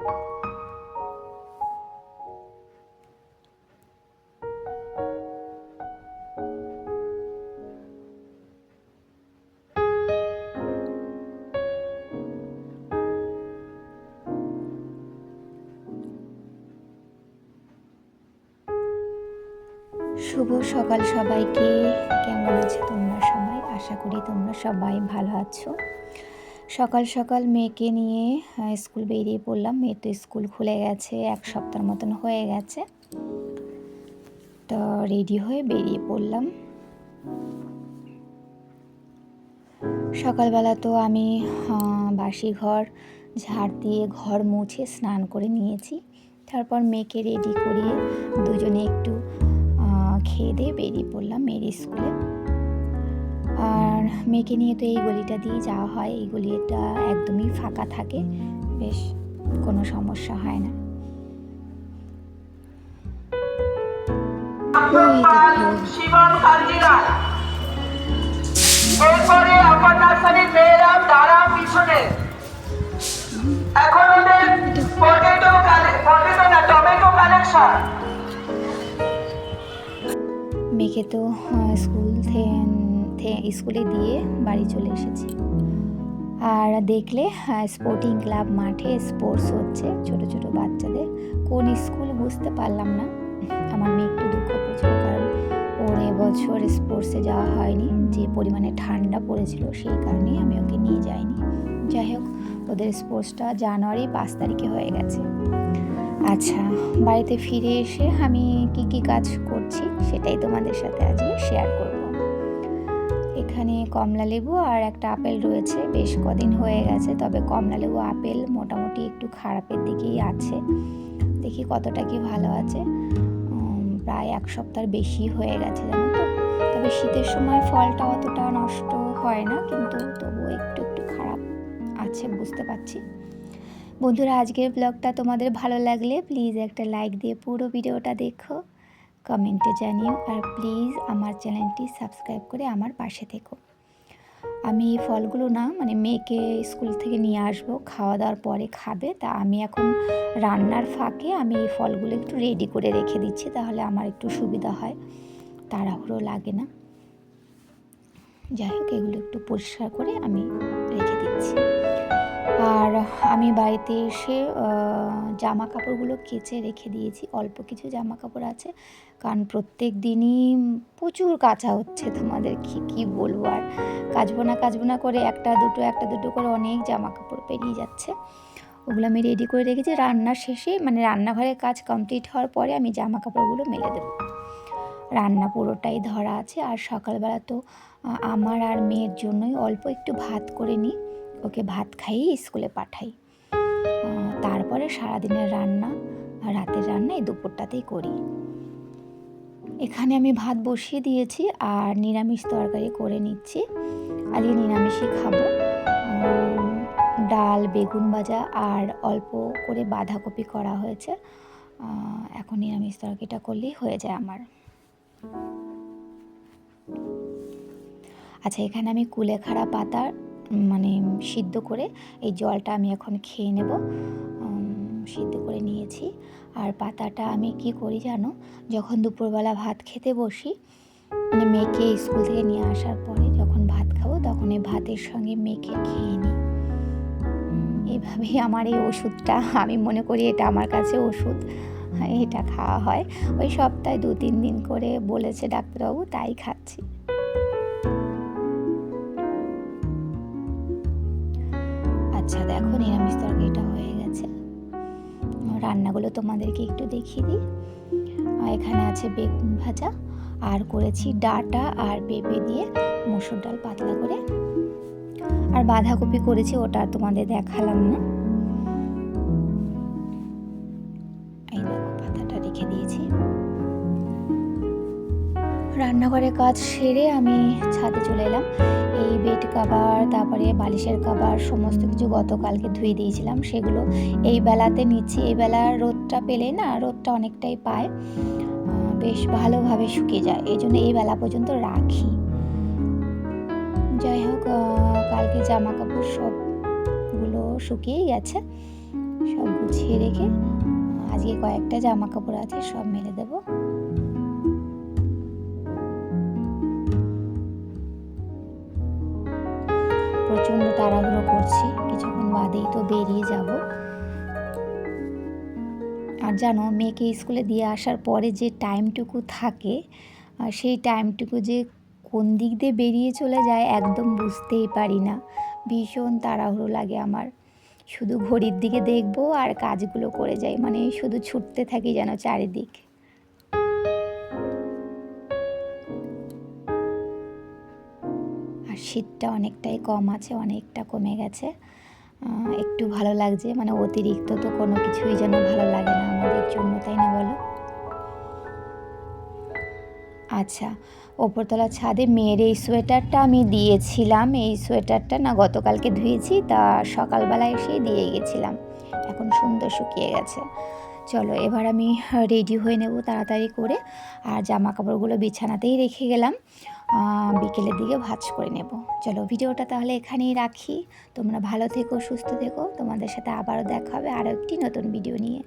শুভ সকাল সবাইকে। কেমন আছো তোমরা সবাই? আশা করি তোমরা সবাই ভালো আছো। সকাল সকাল মেয়েকে নিয়ে স্কুল বেরিয়ে পড়লাম। মেয়ের তো স্কুল খুলে গেছে, 1 সপ্তাহ মতন হয়ে গেছে। তো রেডি হয়ে বেরিয়ে পড়লাম। সকালবেলা তো আমি বাসি ঘর ঝাড় দিয়ে ঘর মুছে স্নান করে নিয়েছি। তারপর মেয়েকে রেডি করিয়ে দুজনে একটু খেয়ে দিয়ে বেরিয়ে পড়লাম মেয়ের স্কুলে। আর মেয়েকে নিয়ে তো এই গলিটা দিয়ে যাওয়া হয়। এই গলিটা একদমই ফাঁকা থাকে, বেশ কোনো সমস্যা হয় না। মেয়েকে তো স্কুলে দিয়ে বাড়ি চলে এসেছি। আর দেখলে স্পোর্টিং ক্লাব মাঠে স্পোর্টস হচ্ছে ছোট ছোট বাচ্চাদের। কোন স্কুল বুঝতে পারলাম না। আমার মেয়ে একটু দুঃখ পেয়েছিল, কারণ ওর এবছর স্পোর্টসে যাওয়া হয়নি। যে পরিমাণে ঠান্ডা পড়েছিল সেই কারণেই আমি ওকে নিয়ে যাইনি। যাই হোক, ওদের স্পোর্টসটা জানুয়ারি 5 তারিখে হয়ে গেছে। আচ্ছা, বাড়িতে ফিরে এসে আমি কি কাজ করছি সেটাই তোমাদের সাথে আজকে শেয়ার করব। এখানে কমলা লেবু আর একটা আপেল রয়েছে। বেশ কদিন হয়ে গেছে, তবে কমলা লেবু আপেল মোটামুটি একটু খারাপের দিকেই আছে। দেখি কতটা কি ভালো আছে। প্রায় 1 সপ্তাহ বেশি হয়ে গেছে, জানো তো। তবে শীতের সময় ফলটা অতটা নষ্ট হয় না, কিন্তু তবুও একটু খারাপ আছে, বুঝতে পারছি। বন্ধুরা, আজকের ব্লগটা তোমাদের ভালো লাগলে প্লিজ একটা লাইক দিয়ে পুরো ভিডিওটা দেখো, কমেন্টে জানিও, আর প্লিজ আমার চ্যানেলটি সাবস্ক্রাইব করে আমার পাশে থেকো। আমি এই ফলগুলো মেয়েকে স্কুল থেকে নিয়ে আসবো, খাওয়া দাওয়ার পরে খাবে। তা আমি এখন রান্নার ফাঁকে আমি এই ফলগুলো একটু রেডি করে রেখে দিচ্ছি, তাহলে আমার একটু সুবিধা হয়, তাড়াহুড়ো লাগে না। যাই হোক, এগুলো একটু পরিষ্কার করে আমি রেখে দিচ্ছি। আর আমি বাড়িতে এসে জামা কাপড়গুলো কেচে রেখে দিয়েছি। অল্প কিছু জামা কাপড় আছে, কারণ প্রত্যেক দিনই প্রচুর কাচা হচ্ছে। তোমাদের কি বলবো, আর কাচবো না করে একটা দুটো করে অনেক জামা কাপড় পেরিয়ে যাচ্ছে। ওগুলো আমি রেডি করে রেখেছি। রান্নার শেষে রান্নাঘরের কাজ কমপ্লিট হওয়ার পরে আমি জামা কাপড়গুলো মেলে দেবো। রান্না পুরোটাই ধরা আছে। আর সকালবেলা তো আমার আর মেয়ের জন্যই অল্প একটু ভাত করে নিই, ওকে ভাত খাইয়ে স্কুলে পাঠাই। তারপরে সারাদিনের রান্না, রাতের রান্না এই দুপুরটাতেই করি। এখানে আমি ভাত বসিয়ে দিয়েছি আর নিরামিষ তরকারি করে নিচ্ছি। আজকে নিরামিষই খাবো। ডাল, বেগুন ভাজা আর অল্প করে বাঁধাকপি করা হয়েছে। এখন নিরামিষ তরকারিটা করলেই হয়ে যায় আমার। আচ্ছা, এখানে আমি কুলেখাড়া পাতা সিদ্ধ করে এই জলটা আমি এখন খেয়ে নেব। সিদ্ধ করে নিয়েছি। আর পাতাটা আমি কি করি জানো, যখন দুপুরবেলা ভাত খেতে বসি, মেয়েকে স্কুল থেকে নিয়ে আসার পরে যখন ভাত খাবো, তখন এই ভাতের সঙ্গে মেখে খেয়ে নিই। এইভাবেই আমার এই ওষুধটা, আমি মনে করি এটা আমার কাছে ওষুধ। এটা খাওয়া হয় ওই সপ্তাহে 2-3 দিন করে বলেছে ডাক্তারবাবু, তাই খাচ্ছি। আচ্ছা দেখো, নিরামিষ তরকারিটা হয়ে গেছে। রান্নাগুলো তোমাদেরকে একটু দেখিয়ে দিই। এখানে আছে বেগুন ভাজা, আর করেছি ডাঁটা আর পেঁপে দিয়ে মসুর ডাল পাতলা করে, আর বাঁধাকপি করেছি, ওটা তোমাদের দেখালাম না। এই দেখো, পাতাটা রেখে দিয়েছি। রান্নাঘরের কাজ সেরে আমি ছাদে চলে এলাম। এই বেড কাভার, তারপরে বালিশের কাভার সমস্ত কিছু গতকালকে ধুয়ে দিয়েছিলাম, সেগুলো এই বেলাতে নিচ্ছি। এই বেলা রোদটা পেলে রোদটা অনেকটাই পায়, বেশ ভালোভাবে শুকিয়ে যায়, এই জন্য এই বেলা পর্যন্ত রাখি। যাই হোক, কালকে জামা কাপড় সবগুলো শুকিয়েই গেছে। সব গুছিয়ে রেখে আজকে কয়েকটা জামা কাপড় আছে সব মেলে দেবো। প্রচণ্ড তাড়াহুড়ো করছি, কিছুক্ষণ বাদেই তো বেরিয়ে যাব। আর জানো, মেয়েকে স্কুলে দিয়ে আসার পরে যে টাইমটুকু থাকে, সেই টাইমটুকু যে কোন দিক দিয়ে বেরিয়ে চলে যায় একদম বুঝতেই পারি না। ভীষণ তাড়াহুড়ো লাগে আমার, শুধু ঘড়ির দিকে দেখবো আর কাজগুলো করে যাই, মানে শুধু ছুটতে থাকি যেন চারিদিক। আর শীতটা অনেকটাই কম আছে, অনেকটা কমে গেছে, একটু ভালো লাগছে, মানে অতিরিক্ত তো কোনো কিছুই যেন ভালো লাগে না আমাদের জন্য, তাই না বলো? আচ্ছা, ওপরতলা ছাদে মেয়ের এই সোয়েটারটা আমি দিয়েছিলাম, এই সোয়েটারটা না গতকালকে ধুয়েছি, তা সকালবেলা এসেই দিয়ে গেছিলাম, এখন সুন্দর শুকিয়ে গেছে। চলো এবার আমি রেডি হয়ে নেব তাড়াতাড়ি করে, আর জামা কাপড়গুলো বিছানাতেই রেখে গেলাম, বিকেলের দিকে ভাঁজ করে নেব। চলো ভিডিওটা তাহলে এখানেই রাখি, তোমরা ভালো থেকো, সুস্থ থেকো, তোমাদের সাথে আবারও দেখা হবে আরও একটি নতুন ভিডিও নিয়ে।